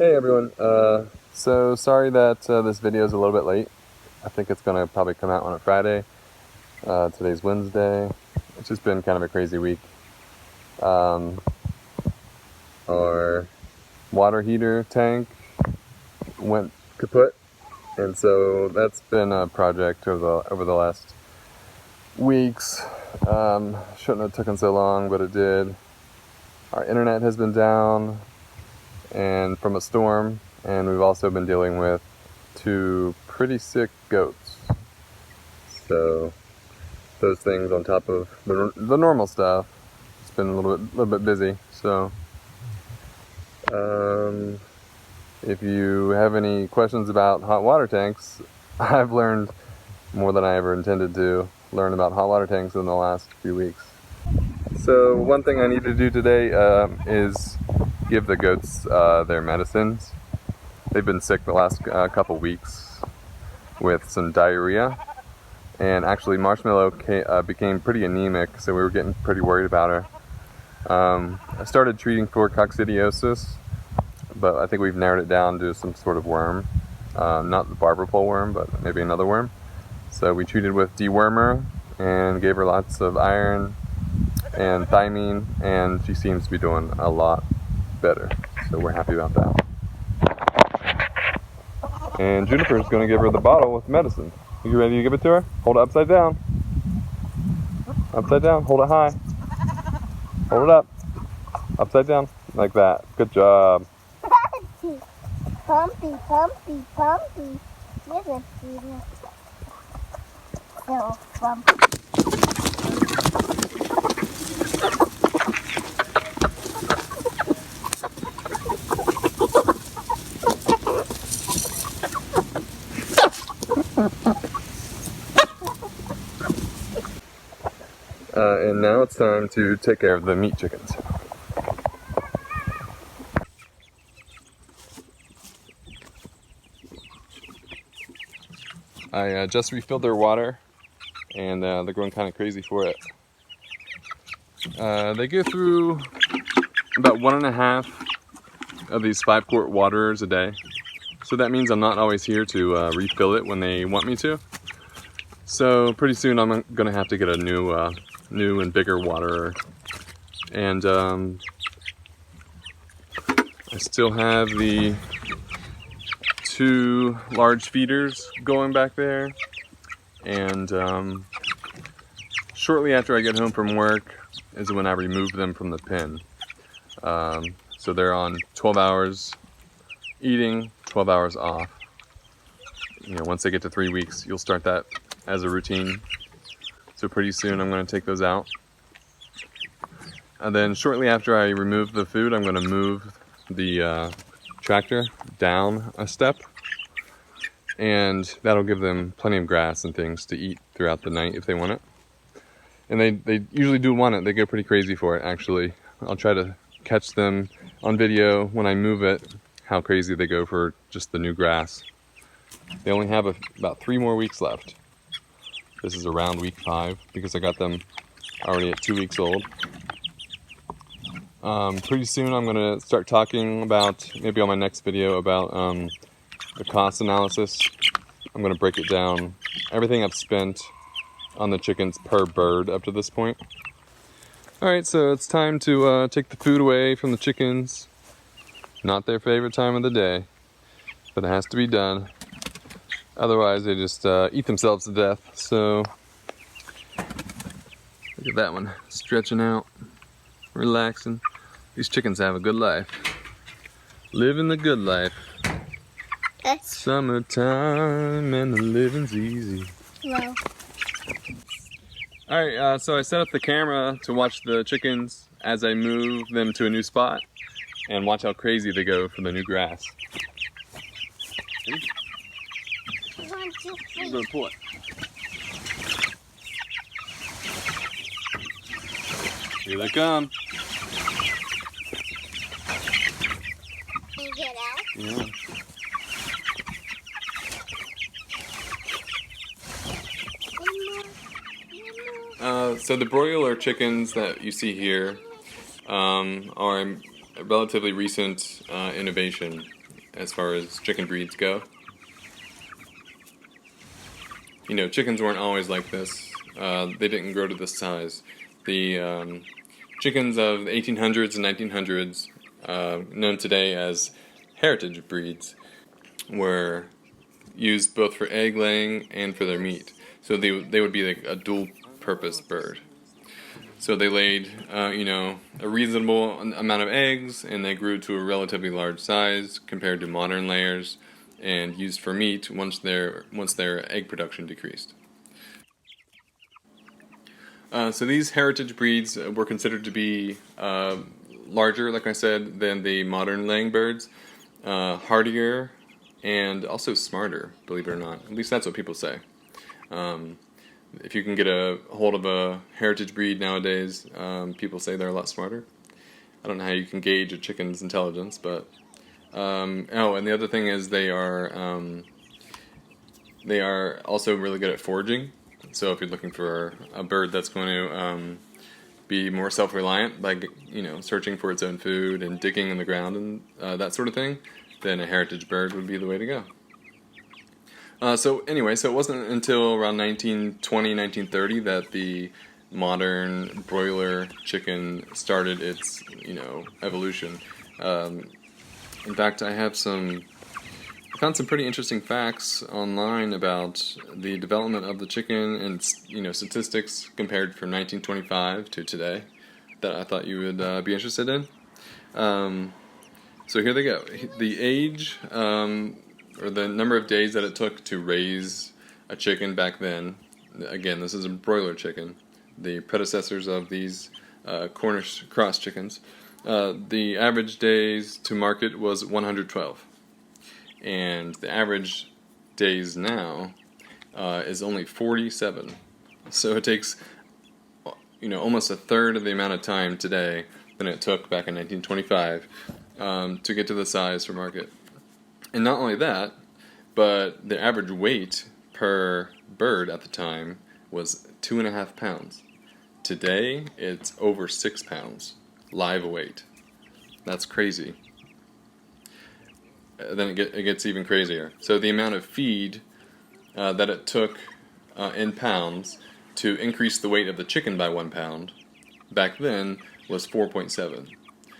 Hey everyone, so sorry that this video is a little bit late. I think it's going to probably come out on a Friday. Today's Wednesday. It's just been kind of a crazy week. Our water heater tank went kaput, and so that's been a project over the last weeks. Shouldn't have taken so long, but it did. Our internet has been down and from a storm, and we've also been dealing with 2 pretty sick goats. So those things on top of the normal stuff, it's been a little bit busy. So if you have any questions about hot water tanks, I've learned more than I ever intended to learn about hot water tanks in the last few weeks. So one thing I need to do today is give the goats their medicines. They've been sick the last couple weeks with some diarrhea, and actually Marshmallow became pretty anemic, so we were getting pretty worried about her. I started treating for coccidiosis, but I think we've narrowed it down to some sort of worm, not the barber pole worm, but maybe another worm. So we treated with dewormer and gave her lots of iron and thiamine, and she seems to be doing a lot better, so we're happy about that. And Juniper's going to give her the bottle with medicine. You ready to give it to her? Hold it upside down. Upside down. Hold it high. Hold it up. Upside down. Like that. Good job. Pumpy, pumpy, pumpy. Look at you. So pumpy. And now it's time to take care of the meat chickens. I just refilled their water, and they're going kind of crazy for it. They go through about 1.5 of these 5-quart waters a day. So that means I'm not always here to refill it when they want me to. So pretty soon I'm gonna have to get a new and bigger waterer. And I still have the 2 large feeders going back there. And shortly after I get home from work is when I remove them from the pen. So they're on 12 hours eating, 12 hours off. You know, once they get to 3 weeks, you'll start that as a routine. So pretty soon I'm going to take those out. And then shortly after I remove the food, I'm going to move the tractor down a step. And that'll give them plenty of grass and things to eat throughout the night if they want it. And they usually do want it. They go pretty crazy for it, actually. I'll try to catch them on video when I move it, how crazy they go for just the new grass. They only have about 3 more weeks left. This is around week 5 because I got them already at 2 weeks old. Pretty soon I'm going to start talking about, maybe on my next video, about the cost analysis. I'm going to break it down, everything I've spent on the chickens per bird up to this point. Alright, so it's time to take the food away from the chickens. Not their favorite time of the day, but it has to be done. Otherwise they just eat themselves to death. So look at that one, stretching out, relaxing. These chickens have a good life. Living the good life. Summertime and the living's easy. Wow. Alright, so I set up the camera to watch the chickens as I move them to a new spot and watch how crazy they go for the new grass. I'm gonna pull it. Here they come. Can you get out? Yeah. So the broiler chickens that you see here are a relatively recent innovation. as far as chicken breeds go. You know, chickens weren't always like this. They didn't grow to this size. The chickens of the 1800s and 1900s, known today as heritage breeds, were used both for egg laying and for their meat. So they would be like a dual-purpose bird. So they laid, a reasonable amount of eggs, and they grew to a relatively large size compared to modern layers, and used for meat once their egg production decreased. So these heritage breeds were considered to be larger, like I said, than the modern laying birds, hardier, and also smarter, believe it or not. At least that's what people say. If you can get a hold of a heritage breed nowadays, people say they're a lot smarter. I don't know how you can gauge a chicken's intelligence, but and the other thing is they are also really good at foraging. So if you're looking for a bird that's going to be more self-reliant by searching for its own food and digging in the ground and that sort of thing, then a heritage bird would be the way to go. So it wasn't until around 1920, 1930 that the modern broiler chicken started its, evolution. In fact, I found some pretty interesting facts online about the development of the chicken and, statistics compared from 1925 to today that I thought you would be interested in. So here they go. The age, or the number of days that it took to raise a chicken back then. Again, this is a broiler chicken, the predecessors of these Cornish cross chickens. The average days to market was 112, and the average days now is only 47. So it takes almost a third of the amount of time today than it took back in 1925 to get to the size for market. And not only that, but the average weight per bird at the time was 2.5 pounds. Today, it's over 6 pounds, live weight. That's crazy. Then it gets even crazier. So the amount of feed that it took in pounds to increase the weight of the chicken by 1 pound, back then was 4.7.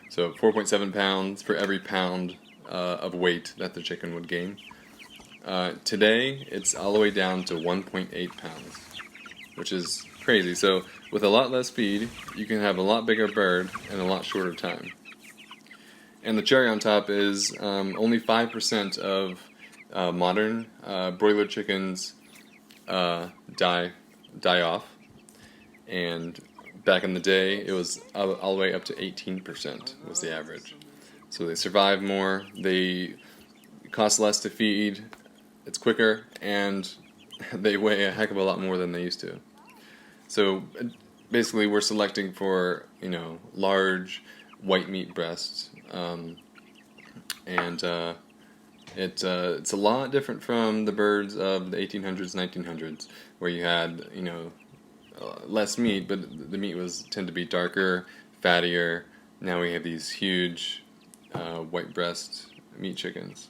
So 4.7 pounds for every pound of weight that the chicken would gain. Today, it's all the way down to 1.8 pounds, which is crazy. So with a lot less feed, you can have a lot bigger bird in a lot shorter time. And the cherry on top is only 5% of modern broiler chickens die off. And back in the day, it was all the way up to 18% was the average. So they survive more, they cost less to feed, it's quicker, and they weigh a heck of a lot more than they used to. So basically we're selecting for, large white meat breasts, and it's a lot different from the birds of the 1800s, 1900s, where you had, less meat, but the meat tend to be darker, fattier. Now we have these huge white breast meat chickens.